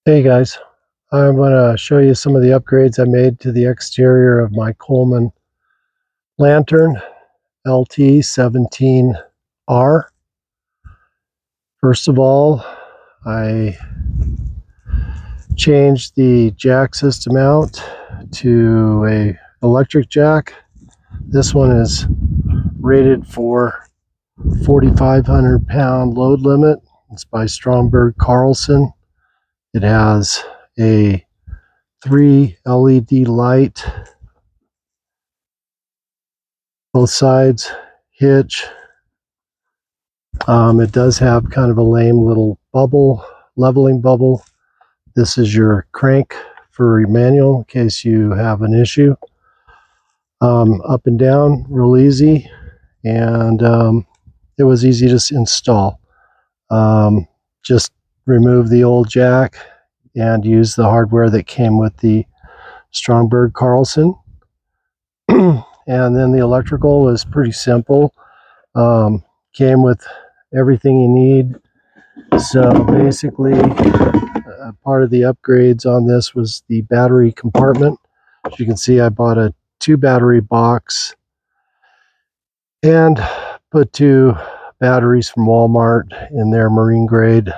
Hey guys, I'm going to show you some of the upgrades I made to the exterior of my Coleman lantern LT17R. First of all, I changed the jack system out to a electric jack. This one is rated for 4,500 pound load limit. It's by Stromberg Carlson. It has a 3 LED light, both sides, hitch. It does have kind of a lame little bubble, leveling bubble. This is your crank for your manual in case you have an issue. Up and down, real easy, and it was easy to install. Just remove the old jack and use the hardware that came with the Stromberg Carlson. And then the electrical was pretty simple. Came with everything you need. So basically, part of the upgrades on this was the battery compartment. As you can see, I bought a 2 battery box and put 2 batteries from Walmart in their marine grade,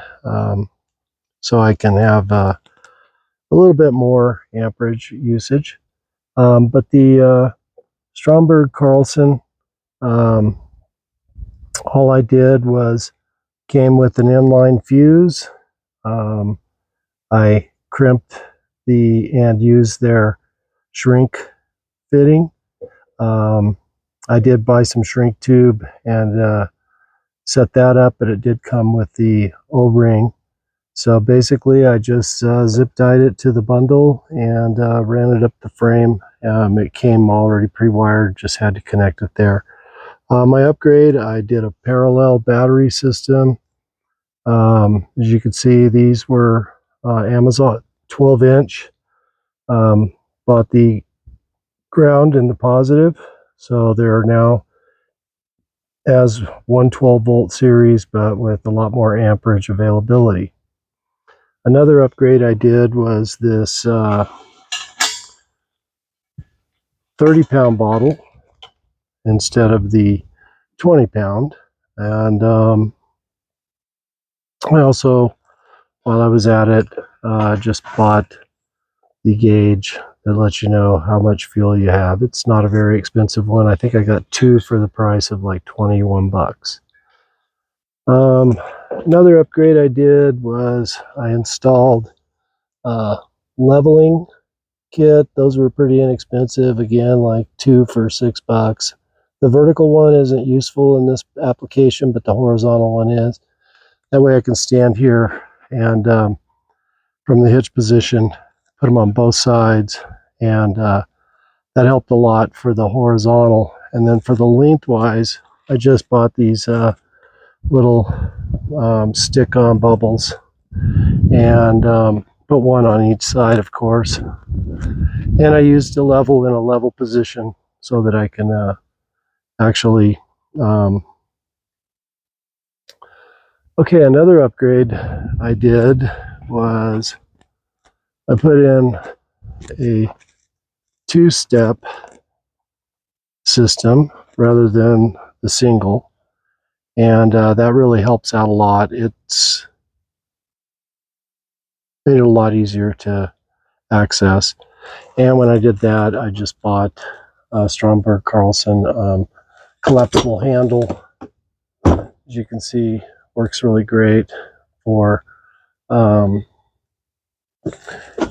so I can have a little bit more amperage usage. But the Stromberg Carlson, all I did was came with an inline fuse. I crimped and used their shrink fitting. I did buy some shrink tube and set that up, but it did come with the O-ring. So basically I just zip tied it to the bundle and ran it up the frame. It came already pre-wired, just had to connect it there. My upgrade, I did a parallel battery system. As you can see, these were Amazon 12-inch. Bought the ground and the positive, so they're now as 112 volt series, but with a lot more amperage availability. Another upgrade I did was this 30-pound bottle instead of the 20-pound. And I also, while I was at it, just bought the gauge that lets you know how much fuel you have. It's not a very expensive one. I think I got 2 for the price of like 21 bucks. Another upgrade I did was I installed a leveling kit. Those were pretty inexpensive, again, like 2 for 6 bucks. The vertical one isn't useful in this application, but the horizontal one is. That way I can stand here and from the hitch position, put them on both sides, and that helped a lot for the horizontal. And then for the lengthwise, I just bought these little stick-on bubbles and put one on each side, of course. And I used a level in a level position so that I can actually okay, another upgrade I did was I put in a 2-step system rather than the single, and that really helps out a lot. It's made it a lot easier to access. And when I did that, I just bought a Stromberg Carlson collapsible handle. As you can see, works really great for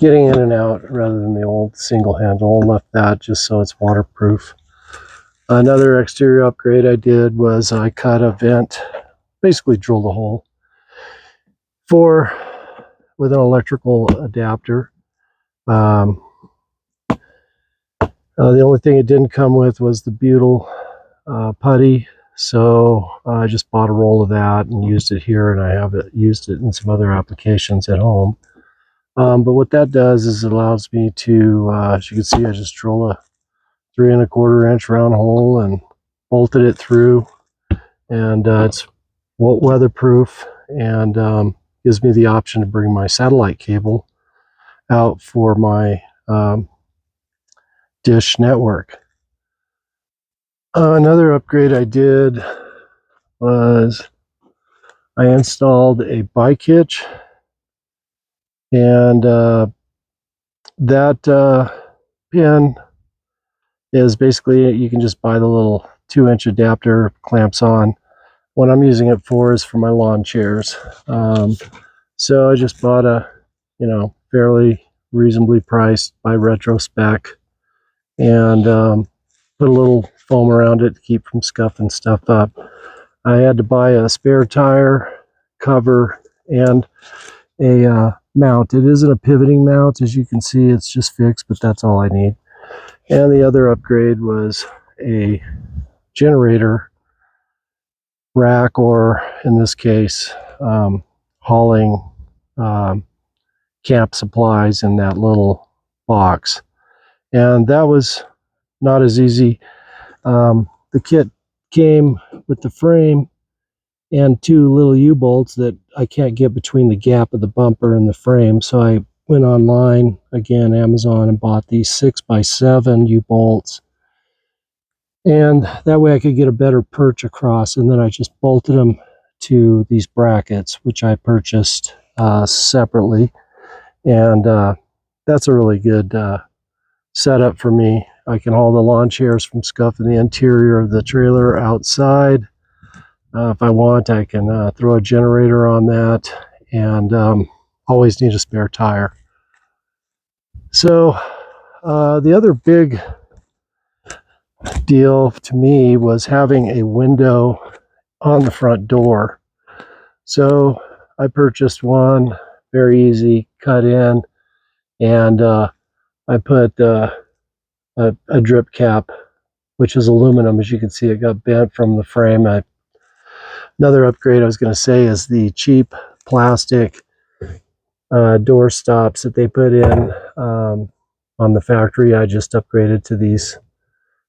getting in and out rather than the old single handle. I left that just so it's waterproof. Another exterior upgrade I did was I cut a vent, basically drilled a hole with an electrical adapter. The only thing it didn't come with was the butyl putty, so I just bought a roll of that and used it here, and I have used it in some other applications at home. But what that does is it allows me to, as you can see, I just drill a 3 1/4 inch round hole and bolted it through, and it's weatherproof and gives me the option to bring my satellite cable out for my dish network. Another upgrade I did was I installed a bike hitch, and that pin is basically, you can just buy the little 2-inch adapter, clamps on. What I'm using it for is for my lawn chairs. So I just bought a, fairly reasonably priced by retrospec, and put a little foam around it to keep from scuffing stuff up. I had to buy a spare tire cover and a mount. It isn't a pivoting mount, as you can see, it's just fixed, but that's all I need. And the other upgrade was a generator rack, or in this case, hauling camp supplies in that little box. And that was not as easy. The kit came with the frame and 2 little U-bolts that I can't get between the gap of the bumper and the frame. So I went online, again, Amazon, and bought these 6x7 U-bolts. And that way I could get a better perch across. And then I just bolted them to these brackets, which I purchased separately. And that's a really good setup for me. I can haul the lawn chairs from scuffing the interior of the trailer outside. If I want, I can throw a generator on that, and always need a spare tire. So the other big deal to me was having a window on the front door. So I purchased one, very easy, cut in, and I put a drip cap, which is aluminum. As you can see, it got bent from the frame. Another upgrade I was going to say is the cheap plastic door stops that they put in on the factory. I just upgraded to these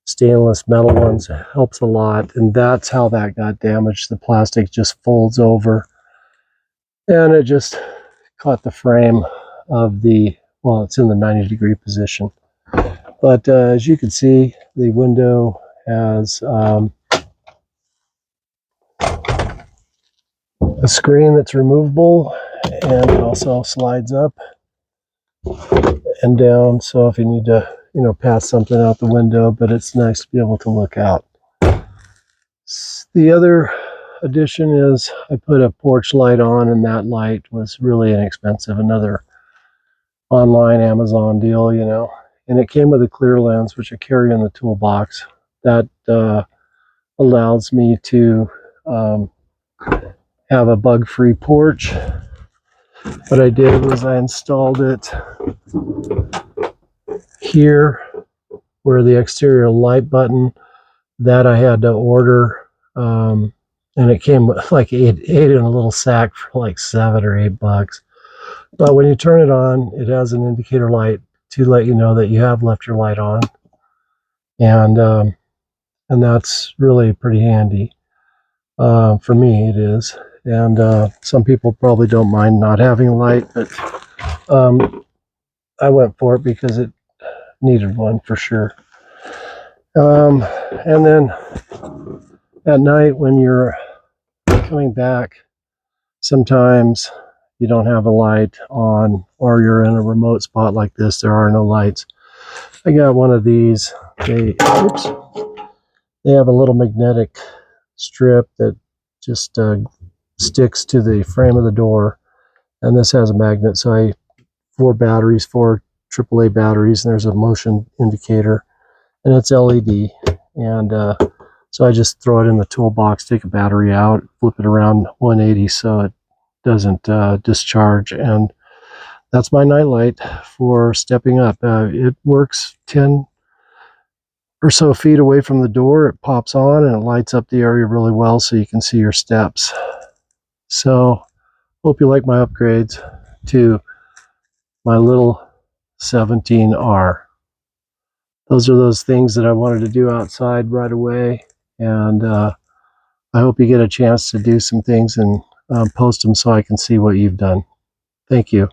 stainless metal ones. It helps a lot, and that's how that got damaged. The plastic just folds over, and it just caught the frame of well, it's in the 90-degree position. But as you can see, the window has a screen that's removable, and it also slides up and down, so if you need to pass something out the window, but it's nice to be able to look out. The other addition is I put a porch light on, and that light was really inexpensive. Another online Amazon deal, and it came with a clear lens, which I carry in the toolbox. That allows me to have a bug-free porch. What I did was I installed it here where the exterior light button, that I had to order, and it came with like eight in a little sack for like $7 or $8. But when you turn it on, it has an indicator light to let you know that you have left your light on, and that's really pretty handy. For me, it is. And some people probably don't mind not having a light, but I went for it because it needed one for sure. And then at night when you're coming back, sometimes you don't have a light on, or you're in a remote spot like this, there are no lights. I got one of these. They have a little magnetic strip that just sticks to the frame of the door, and this has a magnet. So 4 batteries, 4 AAA batteries, and there's a motion indicator, and it's LED. And so I just throw it in the toolbox, take a battery out, flip it around 180 so it doesn't discharge, and that's my nightlight for stepping up. It works 10 or so feet away from the door. It pops on and it lights up the area really well so you can see your steps. So hope you like my upgrades to my little 17R. Those are those things that I wanted to do outside right away, and I hope you get a chance to do some things in post them so I can see what you've done. Thank you.